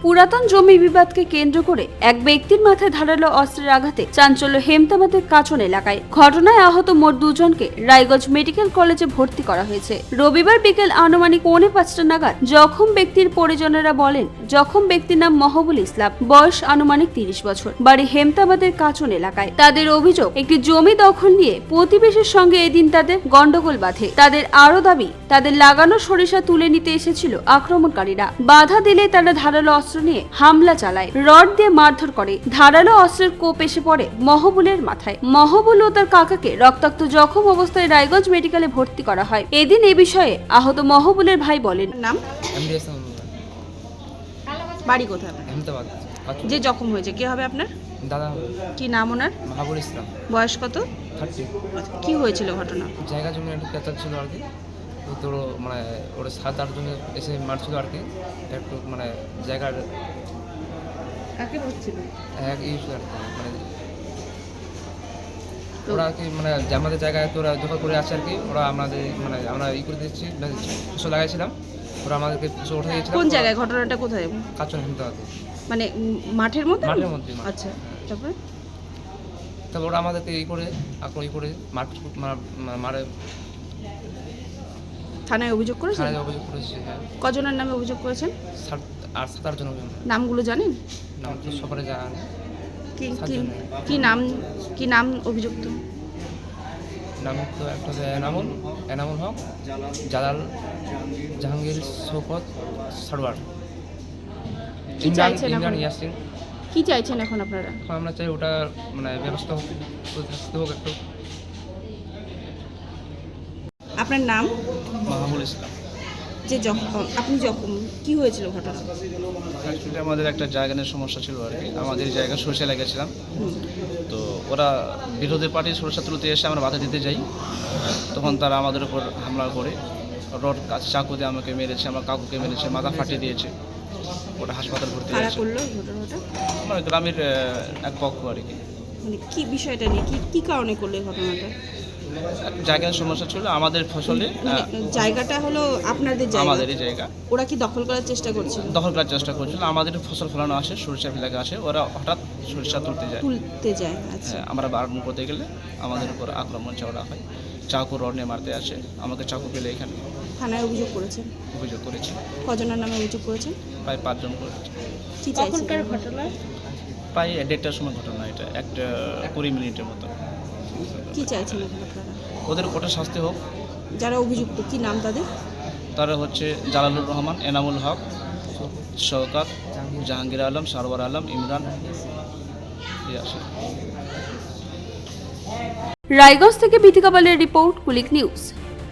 পুরাতন জমি বিবাদকে কেন্দ্র করে এক ব্যক্তির মাথায় ধারালো অস্ত্রের আঘাতে চাঞ্চল্য হেমতাবাদের কাচন এলাকায়। ঘটনায় আহত মোট দুজনকে রায়গঞ্জ মেডিকেল কলেজে ভর্তি করা হয়েছে। রবিবার বিকেল আনুমানিক 4:45 নাগাদ জখম ব্যক্তির পরিজনেরা বলেন, জখম ব্যক্তির নাম মহবুল ইসলাম, বয়স আনুমানিক 30 বছর, বাড়ি হেমতাবাদের কাচন এলাকায়। তাদের অভিযোগ, একটি জমি দখল নিয়ে প্রতিবেশীর সঙ্গে এদিন তাদের গন্ডগোল বাধে। তাদের আরো দাবি, তাদের লাগানো সরিষা তুলে নিতে এসেছিল আক্রমণকারীরা। বাধা দিলে তারা ধারালো অস্ত্র নিয়ে হামলা চালায়, রড দিয়ে মারধর করে। ধারালো অস্ত্রের কোপ এসে পড়ে মহবুলের মাথায়। মহবুল ও তার কাকাকে রক্তাক্ত জখম অবস্থায় রায়গঞ্জ মেডিকেলে ভর্তি করা হয়। এদিন এ বিষয়ে আহত মহবুলের ভাই বলেন, নাম, বাড়ি কোথায়? হেমতাবাদ। যে জখম হয়েছে কে হবে আপনার? দাদা। কি নাম ওনার? মহাবুল ইসলাম। বয়স কত? 30। কি হয়েছিল ঘটনা? জায়গা জমি একটু পেঁচার ছিল আর কি, তো মানে ওরা 7-8 জন এসে মারছিল আর কি, একটু মানে জায়গার কাকে হচ্ছিল? এক ইউজ আর কি, মানে ওরা কি মানে আমাদের জায়গায় ওরা দখল করে আছে আর কি। ওরা আমাদের মানে আমরা ই করে দিচ্ছি, ফসল লাগাইছিলাম, ওরা আমাদেরকে ফসল উঠে দিয়েছিল। কোন জায়গায় ঘটনাটা কোথায়? কাচন হেমতাবাদে, মানে মাঠের মধ্যে? মাঠের মধ্যে। আচ্ছা, তারপরে তারপর ওরা আমাদেরকে ই করে মারে। থানায় অভিযোগ করেছেন? থানায় অভিযোগ করেছে। হ্যাঁ। কজনের নামে অভিযোগ করেছেন? 7-8 জন। নামগুলো জানেন? নাম তো সবারে জানা নেই। কি নাম অভিযুক্ত? নাম তো একটা এনামুল হক, জালাল, জাহাঙ্গীর, শৌকত, সরওয়ার, কি চাইছেন এখন? ইয়াসিন। কি চাইছেন এখন আপনারা? আমরা চাই ওটা মানে ব্যবস্থা থাকতে হোক একটু। আপনার নাম? মাহবুল ইসলাম। যে আপনি জখম, কি হয়েছিল ঘটনা? অ্যাকচুয়ালি আমাদের একটা জায়গা নিয়ে সমস্যা ছিল আর কি। আমাদের জায়গা সরষে লেগেছিলাম, তো ওরা বিরোধী পার্টি সরষা তুলতে এসে আমরা বাধা দিতে যাই, তখন তারা আমাদের উপর হামলা করে রড চাকু দিয়ে আমাকে মেরেছে, আমার কাকুকে মেরেছে, মাথা ফাটিয়ে দিয়েছে। ওটা হাসপাতাল ভর্তি কারা হয়েছে। করলো এই ঘটনাটা? মানে গ্রামের এক পক্ষ আর কি। মানে কি বিষয়টা নিয়ে, কি কারণে করলো এই ঘটনাটা? জায়গার সমস্যা ছিল আমাদের ফসলে। মানে জায়গাটা হলো আপনাদের জায়গা? আমাদেরই জায়গা। ওরা কি দখল করার চেষ্টা করছিল? দখল করার চেষ্টা করছিল। আমাদের ফসল ফলানো আসে, সরিষা এলাকা আসে, ওরা হঠাৎ সরিষা তুলতে যায়। আচ্ছা। আমরা বারণ করতে গেলে আমাদের উপর আক্রমণ চাওয়া হয়, চাকু রড নিয়ে মারতে আসে। আমাকে চাকু পেলে এখানে থানায় অভিযোগ করেছেন? অভিযোগ করেছি। কজনের নামে অভিযোগ করেছেন? প্রায় 5 জন করেছি। কি চাইছেন ঘটনা? প্রায় 1:30টার সময় ঘটনা, এটা একটা 20 মিনিটের মতো। কি চাইছেন এখন আপনারা? ওদের কঠোর শাস্তি হোক। যারা অভিযুক্ত কি নাম তাদের? তারা হচ্ছে জালালুর রহমান, এনামুল হক, শওকত, জাহাঙ্গীর আলম, সরওয়ার আলম, ইমরান। রায়গঞ্জ থেকে ভীতিকা পালের রিপোর্ট, কুলিক নিউজ।